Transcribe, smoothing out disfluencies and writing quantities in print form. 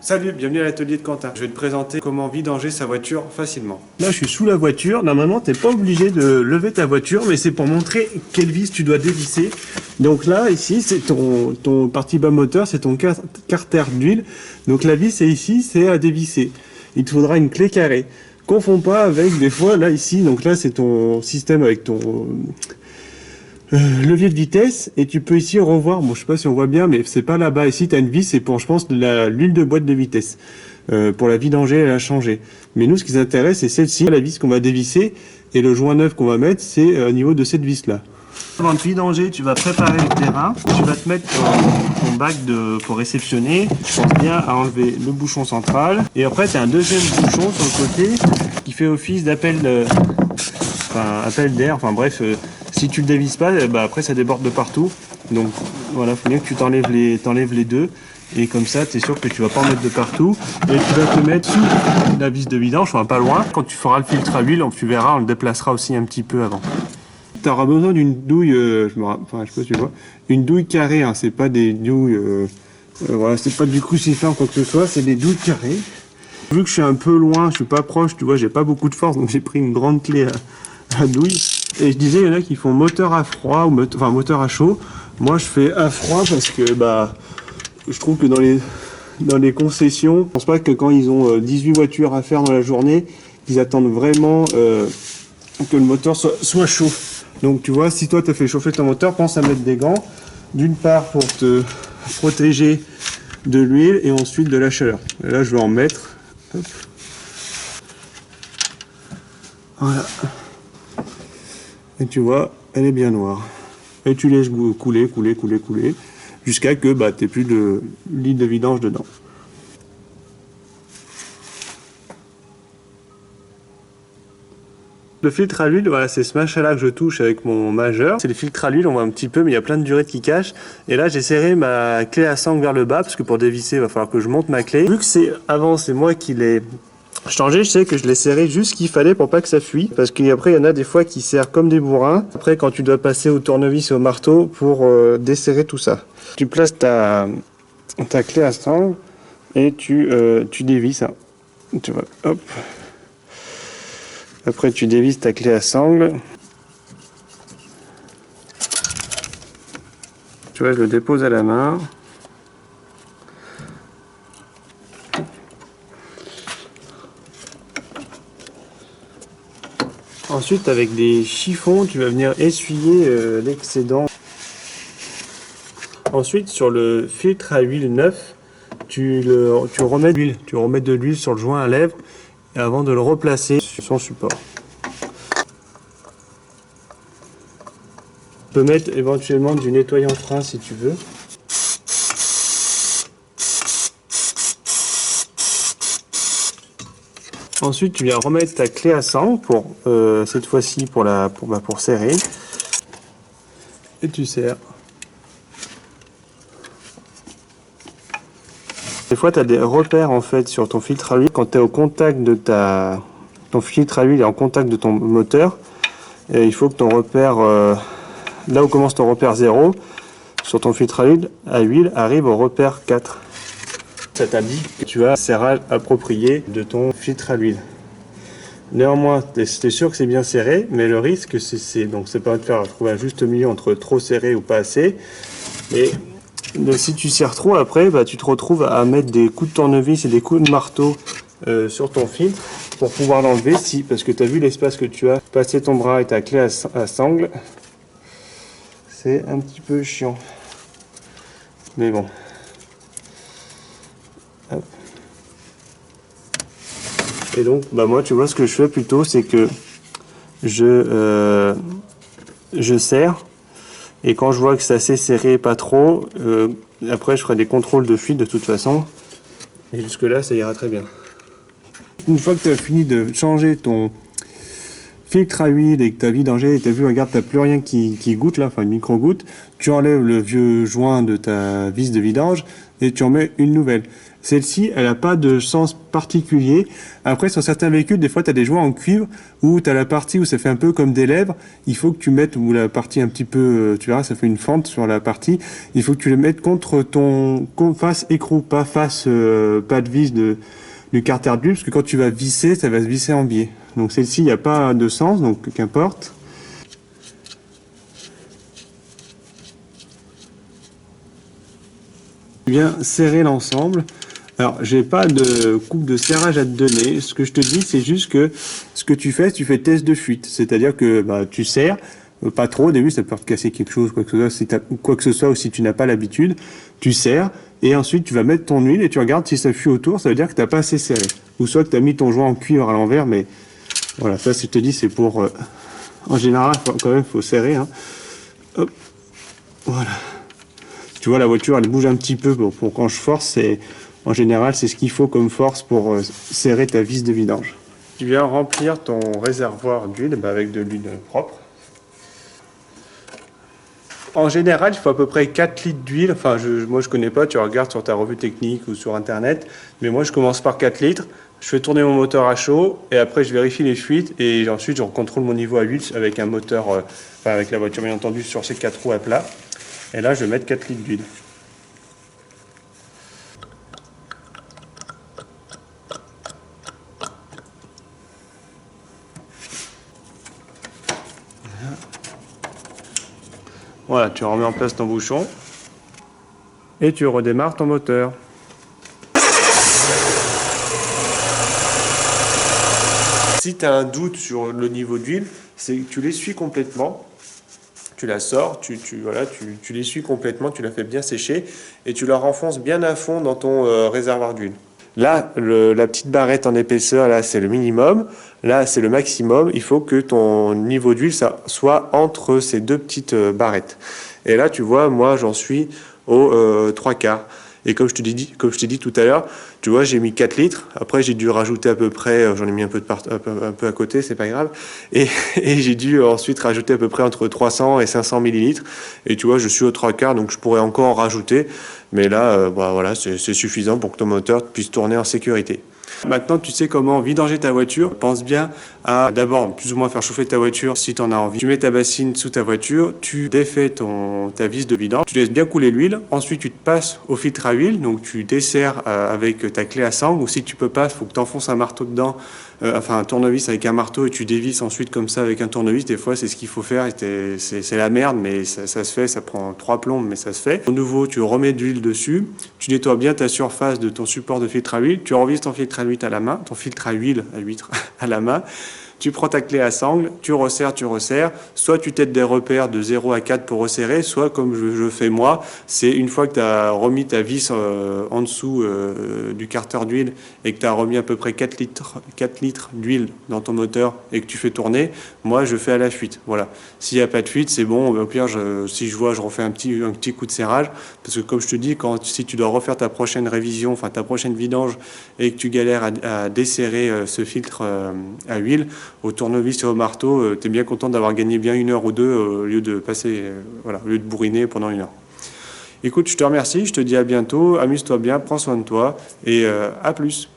Salut, bienvenue à l'atelier de Quentin. Je vais te présenter comment vidanger sa voiture facilement. Là, je suis sous la voiture. Normalement, tu n'es pas obligé de lever ta voiture, mais c'est pour montrer quelle vis tu dois dévisser. Donc là, ici, c'est ton partie bas moteur, c'est ton carter d'huile. Donc la vis est ici, c'est à dévisser. Il te faudra une clé carrée. Confonds pas avec des fois, là, ici, donc là, c'est ton système avec ton levier de vitesse, et tu peux ici revoir, bon je sais pas si on voit bien, mais c'est pas là-bas, ici tu as une vis, c'est pour je pense de l'huile de boîte de vitesse, pour la vidanger et la changer. Mais nous ce qui nous intéresse c'est celle-ci, la vis qu'on va dévisser, et le joint neuf qu'on va mettre c'est au niveau de cette vis là. Avant de vidanger, tu vas préparer le terrain, tu vas te mettre ton bac pour réceptionner, je pense bien à enlever le bouchon central, et après tu as un deuxième bouchon sur le côté qui fait office d'appel d'air, enfin bref, si tu le dévisses pas, bah après ça déborde de partout. Donc voilà, il faut bien que tu t'enlèves les deux. Et comme ça, tu es sûr que tu vas pas en mettre de partout. Et tu vas te mettre sous la vis de vidange, enfin pas loin. Quand tu feras le filtre à huile, tu verras, on le déplacera aussi un petit peu avant. Tu auras besoin d'une douille, je sais pas si tu vois, une douille carrée, hein, c'est pas des douilles, voilà, c'est pas du crucifix ou quoi que ce soit, c'est des douilles carrées. Vu que je suis un peu loin, je suis pas proche, tu vois, j'ai pas beaucoup de force, donc j'ai pris une grande clé à douille. Et je disais, il y en a qui font moteur à froid ou moteur à chaud. Moi, je fais à froid parce que je trouve que dans les concessions, je pense pas que quand ils ont 18 voitures à faire dans la journée, ils attendent vraiment que le moteur soit chaud. Donc tu vois, si toi tu as fait chauffer ton moteur, pense à mettre des gants. D'une part pour te protéger de l'huile et ensuite de la chaleur. Et là, je vais en mettre. Hop. Voilà. Et tu vois, elle est bien noire. Et tu laisses couler, jusqu'à que tu n'aies plus de litre de vidange dedans. Le filtre à l'huile, voilà, c'est ce machin-là que je touche avec mon majeur. C'est le filtre à l'huile, on voit un petit peu, mais il y a plein de durettes qui cachent. Et là, j'ai serré ma clé à sangle vers le bas, parce que pour dévisser, il va falloir que je monte ma clé. Vu que c'est moi qui l'ai changé, je sais que je l'ai serré juste ce qu'il fallait pour pas que ça fuit, parce qu'après il y en a des fois qui serrent comme des bourrins. Après quand tu dois passer au tournevis et au marteau pour desserrer tout ça, tu places ta clé à sangle et tu dévisses, hein. Tu vois, hop. Après tu dévisses ta clé à sangle. Tu vois, je le dépose à la main. Ensuite, avec des chiffons, tu vas venir essuyer l'excédent. Ensuite, sur le filtre à huile neuf, tu remets de l'huile. Tu remets de l'huile sur le joint à lèvres avant de le replacer sur son support. Tu peux mettre éventuellement du nettoyant frein si tu veux. Ensuite, tu viens remettre ta clé à sangle pour cette fois-ci pour serrer. Et tu serres. Des fois, tu as des repères en fait sur ton filtre à huile quand tu es au contact de ton filtre à huile est en contact de ton moteur. Et il faut que ton repère, là où commence ton repère 0, sur ton filtre à huile arrive au repère 4. Ça t'indique que tu as un serrage approprié de ton filtre à l'huile. Néanmoins, tu es sûr que c'est bien serré, mais le risque, c'est pas de faire trouver un juste milieu entre trop serré ou pas assez. Et si tu serres trop, après, tu te retrouves à mettre des coups de tournevis et des coups de marteau sur ton filtre pour pouvoir l'enlever. Parce que tu as vu l'espace que tu as, passer ton bras et ta clé à sangle, c'est un petit peu chiant. Mais bon. Hop. Et donc moi tu vois ce que je fais plutôt c'est que je serre et quand je vois que c'est assez serré pas trop après je ferai des contrôles de fuite de toute façon et jusque là ça ira très bien. Une fois que tu as fini de changer ton filtre à huile et que tu as vidangé et tu as vu, regarde, tu n'as plus rien qui goutte là, enfin une micro-goutte, tu enlèves le vieux joint de ta vis de vidange et tu en mets une nouvelle. Celle-ci, elle n'a pas de sens particulier. Après, sur certains véhicules, des fois, tu as des joints en cuivre où tu as la partie où ça fait un peu comme des lèvres. Il faut que tu mettes, ou la partie un petit peu, tu verras, ça fait une fente sur la partie. Il faut que tu le mettes contre ton face écrou, pas face, pas de vis du carter d'huile, parce que quand tu vas visser, ça va se visser en biais. Donc celle-ci, il n'y a pas de sens, donc qu'importe. Tu viens serrer l'ensemble. Alors, j'ai pas de coupe de serrage à te donner. Ce que je te dis, c'est juste que ce que tu fais test de fuite. C'est-à-dire que bah, tu serres, pas trop. Au début, ça peut te casser quelque chose, quoi que ce soit, quoi que ce soit, ou si tu n'as pas l'habitude. Tu serres, et ensuite tu vas mettre ton huile et tu regardes si ça fuit autour. Ça veut dire que t'as pas assez serré. Ou soit que tu as mis ton joint en cuivre à l'envers, mais voilà, ça, je te dis, c'est pour... en général, quand même, faut serrer. Hein. Hop, voilà. Tu vois, la voiture, elle bouge un petit peu pour quand je force. En général, c'est ce qu'il faut comme force pour serrer ta vis de vidange. Tu viens remplir ton réservoir d'huile avec de l'huile propre. En général, il faut à peu près 4 litres d'huile. Enfin, moi, je connais pas. Tu regardes sur ta revue technique ou sur Internet. Mais moi, je commence par 4 litres. Je fais tourner mon moteur à chaud. Et après, je vérifie les fuites. Et ensuite, je contrôle mon niveau à huile avec un moteur, avec la voiture, bien entendu, sur ces 4 roues à plat. Et là, je vais mettre 4 litres d'huile. Voilà, tu remets en place ton bouchon. Et tu redémarres ton moteur. Si tu as un doute sur le niveau d'huile, c'est que tu l'essuies complètement. Tu la sors, tu l'essuies complètement, tu la fais bien sécher et tu la renfonces bien à fond dans ton réservoir d'huile. Là, la petite barrette en épaisseur, là, c'est le minimum. Là, c'est le maximum. Il faut que ton niveau d'huile soit entre ces deux petites barrettes. Et là, tu vois, moi, j'en suis aux 3/4. Et comme je t'ai dit tout à l'heure, tu vois, j'ai mis 4 litres. Après, j'ai dû rajouter à peu près, j'en ai mis un peu à côté, c'est pas grave. Et j'ai dû ensuite rajouter à peu près entre 300 et 500 millilitres. Et tu vois, je suis aux 3/4, donc je pourrais encore en rajouter. Mais là, bah, voilà, c'est suffisant pour que ton moteur puisse tourner en sécurité. Maintenant, tu sais comment vidanger ta voiture. Pense bien à d'abord plus ou moins faire chauffer ta voiture si tu en as envie. Tu mets ta bassine sous ta voiture, tu défais ta vis de vidange, tu laisses bien couler l'huile. Ensuite, tu te passes au filtre à huile, donc tu desserres avec ta clé à sangle. Ou si tu peux pas, il faut que tu enfonces un marteau dedans, enfin un tournevis avec un marteau et tu dévisses ensuite comme ça avec un tournevis. Des fois, c'est ce qu'il faut faire. C'est la merde, mais ça se fait. Ça prend 3 plombes, mais ça se fait. Au nouveau, tu remets de l'huile dessus. Tu nettoies bien ta surface de ton support de filtre à huile. Tu revises ton filtre à huile à la main, ton filtre à huile à la main. Tu prends ta clé à sangle, tu resserres. Soit tu t'aides des repères de 0 à 4 pour resserrer, soit comme je fais moi, c'est une fois que tu as remis ta vis en dessous du carter d'huile et que tu as remis à peu près 4 litres d'huile dans ton moteur et que tu fais tourner, moi je fais à la fuite. Voilà. S'il n'y a pas de fuite, c'est bon. Au pire, si je vois, je refais un petit coup de serrage. Parce que comme je te dis, si tu dois refaire ta prochaine révision, enfin ta prochaine vidange et que tu galères à desserrer ce filtre à huile, au tournevis et au marteau, tu es bien content d'avoir gagné bien 1 heure ou 2 au lieu de passer, au lieu de bourriner pendant 1 heure. Écoute, je te remercie, je te dis à bientôt, amuse-toi bien, prends soin de toi et à plus.